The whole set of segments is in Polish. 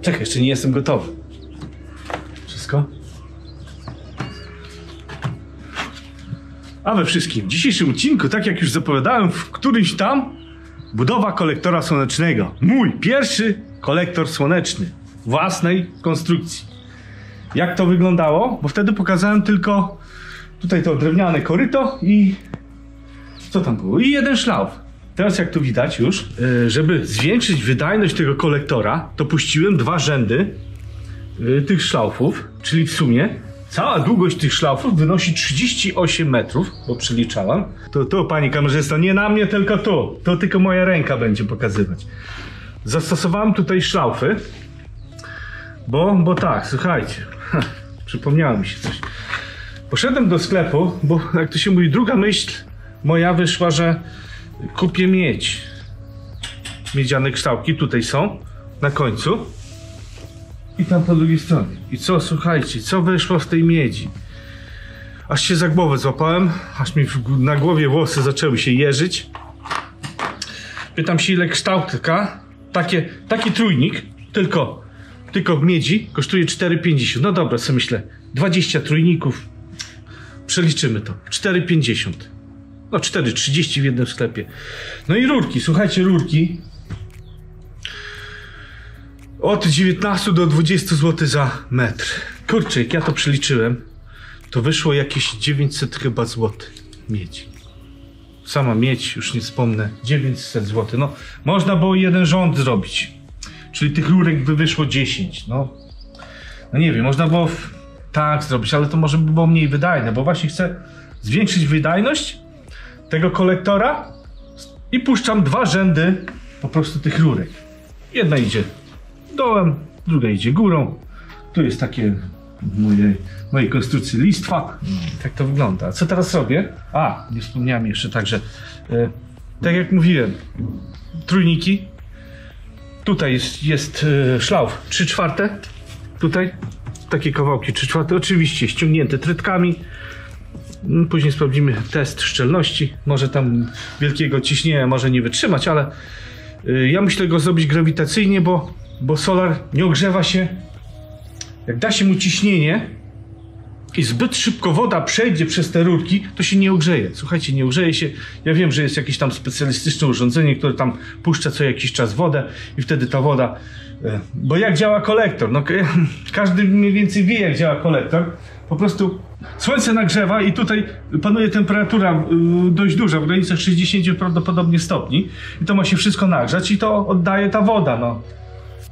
Czekaj, jeszcze nie jestem gotowy. Wszystko? A we wszystkim, w dzisiejszym odcinku, tak jak już zapowiadałem, w którymś tam budowa kolektora słonecznego. Mój pierwszy kolektor słoneczny własnej konstrukcji. Jak to wyglądało? Bo wtedy pokazałem tylko tutaj to drewniane koryto i co tam było? I jeden szlauf. Teraz jak tu widać już, żeby zwiększyć wydajność tego kolektora, to puściłem 2 rzędy tych szlaufów, czyli w sumie cała długość tych szlaufów wynosi 38 metrów, bo przeliczałem. To pani kamerzysta, nie na mnie, tylko tu. To tylko moja ręka będzie pokazywać. Zastosowałem tutaj szlaufy, bo tak, słuchajcie, przypomniało mi się coś. Poszedłem do sklepu, bo jak to się mówi, druga myśl moja wyszła, że kupię miedź. Miedziane kształki tutaj są, na końcu. I tam po drugiej stronie. I co, słuchajcie, co wyszło w tej miedzi? Aż się za głowę złapałem, aż mi na głowie włosy zaczęły się jeżyć. Pytam się, ile kształtka, taki trójnik, tylko w miedzi, kosztuje 4,50. No dobra, co myślę, 20 trójników, przeliczymy to, 4,50. No 4,30 w jednym sklepie. No i rurki, słuchajcie, rurki od 19 do 20 zł za metr. Kurczę, jak ja to przeliczyłem, to wyszło jakieś 900 chyba złotych miedzi. Sama miedź, już nie wspomnę, 900 zł. No, można było jeden rząd zrobić. Czyli tych rurek by wyszło 10. No nie wiem, można było tak zrobić, ale to może by było mniej wydajne, bo właśnie chcę zwiększyć wydajność tego kolektora i puszczam 2 rzędy po prostu tych rurek. Jedna idzie dołem, druga idzie górą. Tu jest takie mojej konstrukcji listwa. Tak to wygląda. A co teraz robię? Nie wspomniałem jeszcze także, tak jak mówiłem, trójniki. Tutaj jest szlauf 3/4. Tutaj takie kawałki 3/4. Oczywiście ściągnięte trytkami. Później sprawdzimy test szczelności. Może tam wielkiego ciśnienia może nie wytrzymać, ale ja myślę go zrobić grawitacyjnie, bo solar nie ogrzewa się. Jak da się mu ciśnienie i zbyt szybko woda przejdzie przez te rurki, to się nie ogrzeje. Słuchajcie, nie ogrzeje się. Ja wiem, że jest jakieś tam specjalistyczne urządzenie, które tam puszcza co jakiś czas wodę i wtedy ta woda... Bo jak działa kolektor? No, każdy mniej więcej wie, jak działa kolektor. Po prostu słońce nagrzewa i tutaj panuje temperatura dość duża, w granicach 60 prawdopodobnie stopni. I to ma się wszystko nagrzać i to oddaje ta woda, no.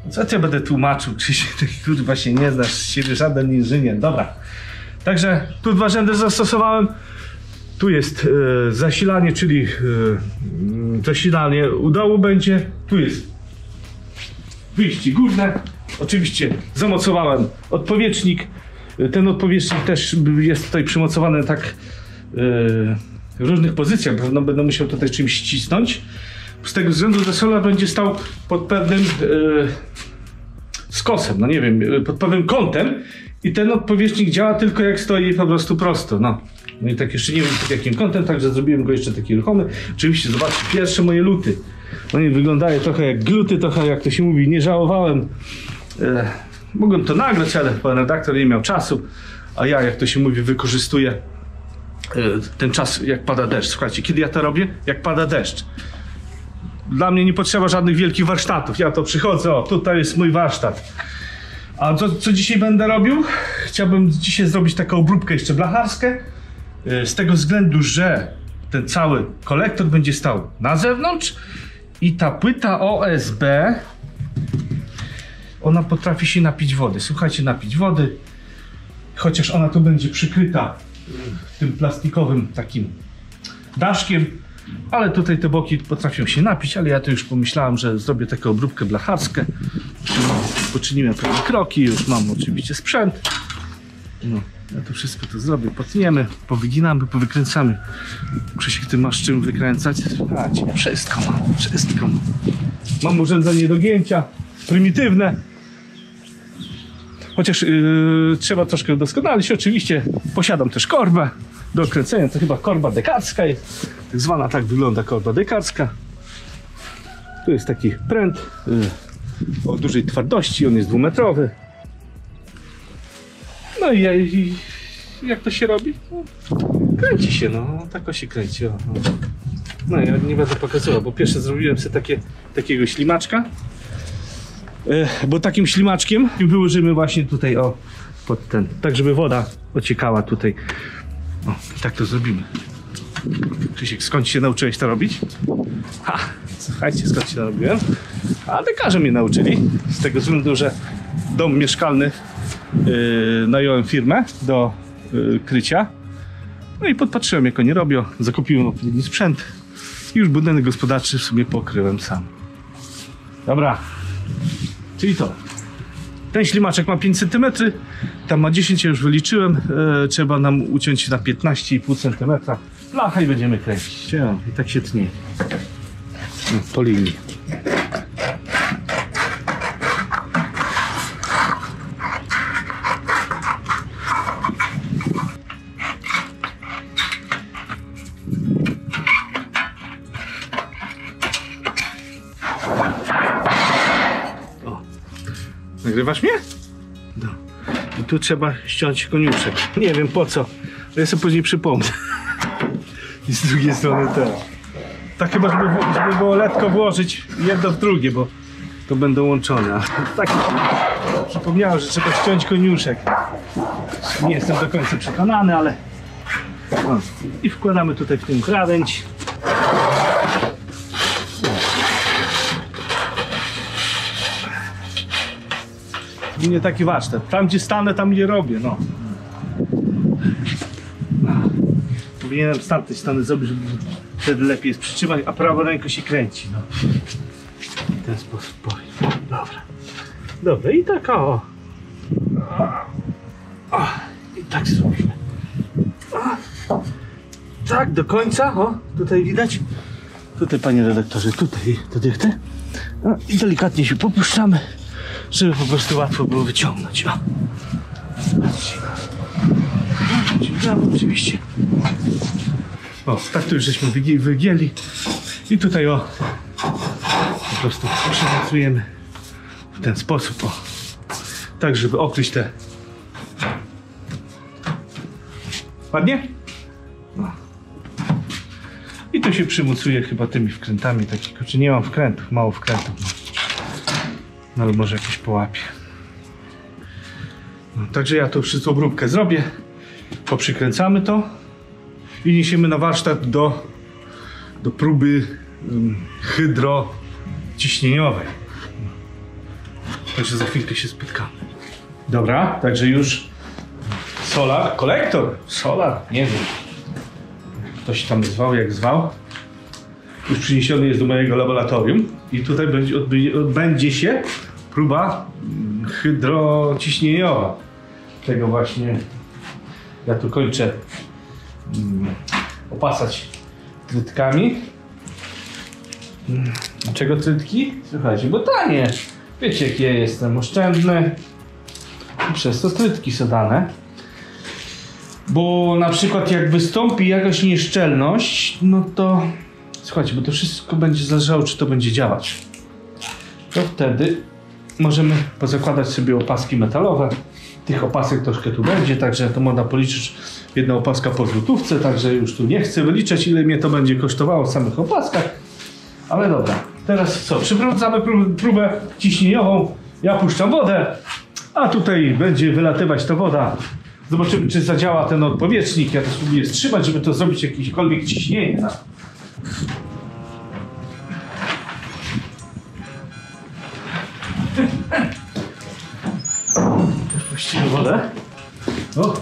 Co ja będę tłumaczył? Czy się kurwa się nie znasz z siebie żaden inżynier? Dobra. Także tu 2 rzędy zastosowałem. Tu jest zasilanie, czyli zasilanie u dołu będzie. Tu jest wyjście górne. Oczywiście zamocowałem odpowietrznik. Ten odpowietrznik też jest tutaj przymocowany tak w różnych pozycjach. Pewno będę musiał tutaj czymś ścisnąć. Z tego względu, że solar będzie stał pod pewnym skosem, no nie wiem, pod pewnym kątem i ten odpowietrznik działa tylko jak stoi po prostu prosto. No i tak jeszcze nie wiem pod jakim kątem, także zrobiłem go jeszcze taki ruchomy. Oczywiście zobaczcie, pierwsze moje luty. One wyglądają trochę jak gluty, trochę jak to się mówi, nie żałowałem. Mogłem to nagrać, ale pan redaktor nie miał czasu, a ja, jak to się mówi, wykorzystuję ten czas, jak pada deszcz. Słuchajcie, kiedy ja to robię? Jak pada deszcz. Dla mnie nie potrzeba żadnych wielkich warsztatów. Ja to przychodzę, o, tutaj jest mój warsztat. A co dzisiaj będę robił? Chciałbym dzisiaj zrobić taką obróbkę jeszcze blacharskę. Z tego względu, że ten cały kolektor będzie stał na zewnątrz i ta płyta OSB, ona potrafi się napić wody. Słuchajcie, napić wody, chociaż ona tu będzie przykryta tym plastikowym takim daszkiem, ale tutaj te boki potrafią się napić, ale ja to już pomyślałem, że zrobię taką obróbkę blacharskę. Poczyniłem pewne kroki, już mam oczywiście sprzęt. No, ja to wszystko to zrobię, potniemy, powyginamy, powykręcamy. Krzysiek, ty masz czym wykręcać? Słuchajcie, wszystko mam, wszystko mam. Mam urządzenie do gięcia, prymitywne. Chociaż trzeba troszkę udoskonalić. Oczywiście posiadam też korbę do kręcenia. To chyba korba dekarska jest. Tak zwana, tak wygląda korba dekarska. Tu jest taki pręt. o dużej twardości, on jest 2-metrowy. No i jak to się robi? No, kręci się, no, tak się kręci. O, no. No ja nie będę pokazywał, bo pierwsze zrobiłem sobie takiego ślimaczka. Bo takim ślimaczkiem wyłożymy właśnie tutaj, o, pod ten, tak żeby woda ociekała tutaj. O, tak to zrobimy. Krzysiek, skąd się nauczyłeś to robić? Ha, słuchajcie, skąd się narobiłem? A lekarze mnie nauczyli, z tego względu, że dom mieszkalny nająłem firmę do krycia. No i podpatrzyłem, jak oni robią, zakupiłem odpowiedni sprzęt i już budynek gospodarczy w sumie pokryłem sam. Dobra, czyli to. Ten ślimaczek ma 5 cm, tam ma 10, ja już wyliczyłem. Trzeba nam uciąć na 15,5 cm. Lacha i będziemy kręcić. I tak się tnie. Po linii. Nagrywasz mnie? No. I tu trzeba ściąć koniuszek. Nie wiem po co. Ja sobie później przypomnę. I z drugiej strony też. Tak chyba, żeby było lekko włożyć jedno w drugie, bo to będą łączone. Tak przypomniałem, że trzeba ściąć koniuszek. Nie jestem do końca przekonany, ale... No. I wkładamy tutaj w tym krawędź. I nie taki warsztat. Tam gdzie stanę, tam gdzie robię, no. Powinienem z tamtej strony zrobić, żeby wtedy lepiej jest przytrzymać, a prawą ręką się kręci, no. W ten sposób powiem. Dobra. Dobra, i tak o. I tak zrobimy. Tak, do końca, o. Tutaj widać. Tutaj, panie redaktorze, tutaj do dychty. I delikatnie się popuszczamy, żeby po prostu łatwo było wyciągnąć. O. Oczywiście. O, tak tu już żeśmy wygięli. I tutaj o, po prostu przymocujemy w ten sposób, o. Tak, żeby okryć te. Ładnie? No. I to się przymocuje chyba tymi wkrętami, takich, czy nie mam wkrętów, mało wkrętów. No ale może jakieś połapie. No, także ja to wszystko obróbkę zrobię. Poprzykręcamy to i niesiemy na warsztat do próby hydrociśnieniowej. Także za chwilkę się spotkamy. Dobra, także już solar, kolektor, solar, nie wiem. Ktoś tam zwał, jak zwał. Już przyniesiony jest do mojego laboratorium i tutaj odbędzie się próba hydrociśnieniowa. Tego właśnie ja tu kończę opasać trytkami. Dlaczego trytki? Słuchajcie, bo tanie. Wiecie, jak ja jestem oszczędny. I przez to trytki są dane. Bo na przykład jak wystąpi jakaś nieszczelność, no to słuchajcie, bo to wszystko będzie zależało, czy to będzie działać. To wtedy możemy pozakładać sobie opaski metalowe. Tych opasek troszkę tu będzie, także to można policzyć, jedna opaska po złotówce, także już tu nie chcę wyliczać, ile mnie to będzie kosztowało w samych opaskach. Ale dobra, teraz co? Przeprowadzamy próbę ciśnieniową. Ja puszczam wodę, a tutaj będzie wylatywać ta woda. Zobaczymy, czy zadziała ten odpowietrznik. Ja to spróbuję wstrzymać, żeby to zrobić jakiekolwiek ciśnienie. No. Puścimy wodę. O.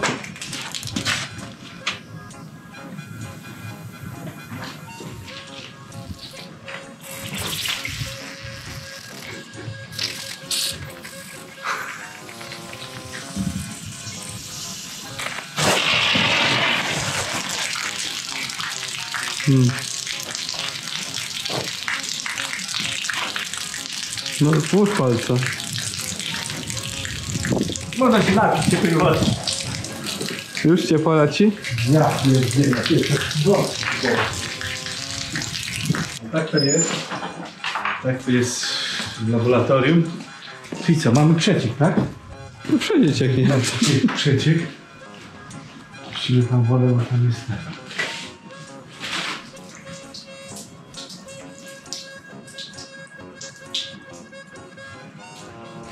No, włóż palce. Można się napić ciepłej wody. Już ciepła leci? Ja tak to jest. Tak to jest w laboratorium. Czyli co, mamy przeciek, tak? No przejdzie cieknie. No, przeciek. Puścimy tam wodę, bo tam jest...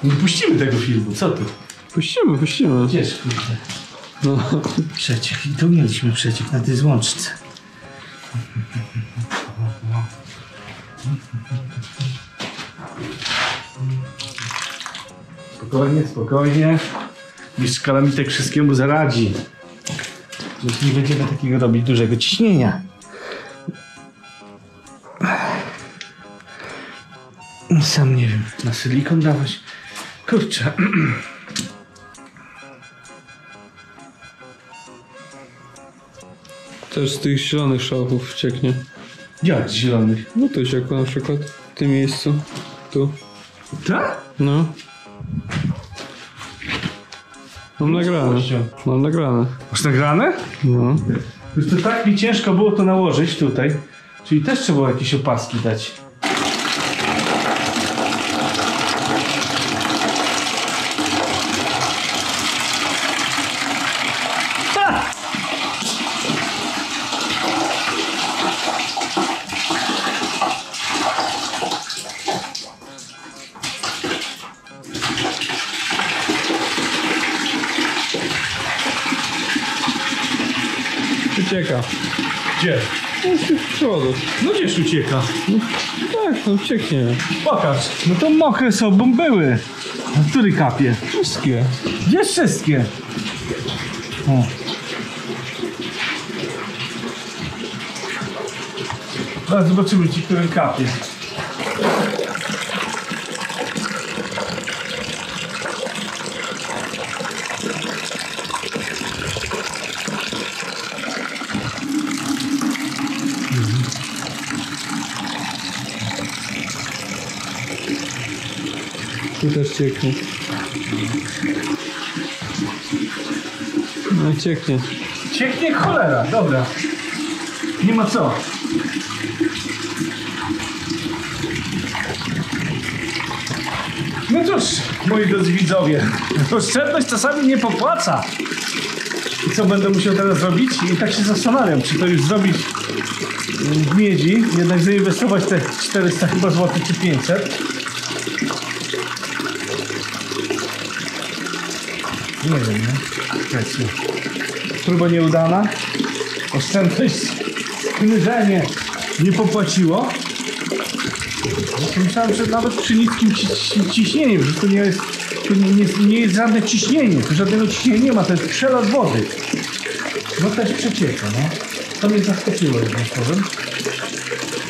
Nie puścimy tego filmu, co ty? Puścimy. Gdzież, kurde? No. Przeciek. I tu mieliśmy przeciek na tej złączce. Spokojnie, spokojnie. Mistrz Kalamitek wszystkiemu zaradzi. Już nie będziemy takiego robić dużego ciśnienia. Sam nie wiem. Na silikon dawać? Kurczę. Też z tych zielonych szałków cieknie. Jak z zielonych? No to ciekło na przykład w tym miejscu. Tu. Tak? No. Mam nagrane. Mam nagrane. Masz nagrane? No. Już to tak mi ciężko było to nałożyć tutaj. Czyli też trzeba było jakieś opaski dać. Ha! Ucieka. Gdzie? No z przodu. No gdzież ucieka? Tak, no cieknie. Pokaż. No to mokre są, bo były. A który kapie? Wszystkie. Gdzie wszystkie? O. Zaraz zobaczymy ci, który kapie. Tu też cieknie. No cieknie. Cieknie jak cholera, dobra. Nie ma co. No cóż, moi drodzy widzowie, oszczędność czasami nie popłaca. I co będę musiał teraz zrobić? I tak się zastanawiam, czy to już zrobić w miedzi, jednak zainwestować te 400 chyba złotych czy 500. Nie wiem, nie? Słuchajcie. Próba nieudana. Oszczędność, sknyżenie nie popłaciło. Myślałem, że nawet przy niskim ciśnieniu, że to nie jest, nie jest żadne ciśnienie, tu żadnego ciśnienia nie ma, to jest przelot wody. No też przecieka, no. To mnie zaskoczyło, jednak powiem.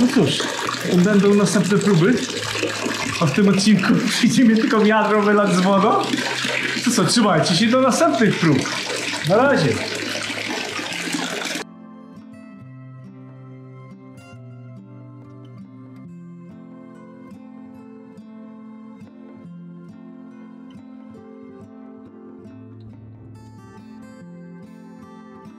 No cóż, będą następne próby. A w tym odcinku przyjdzie mi tylko wiadro wylać z wodą. To co, trzymajcie się do następnych prób. Na razie.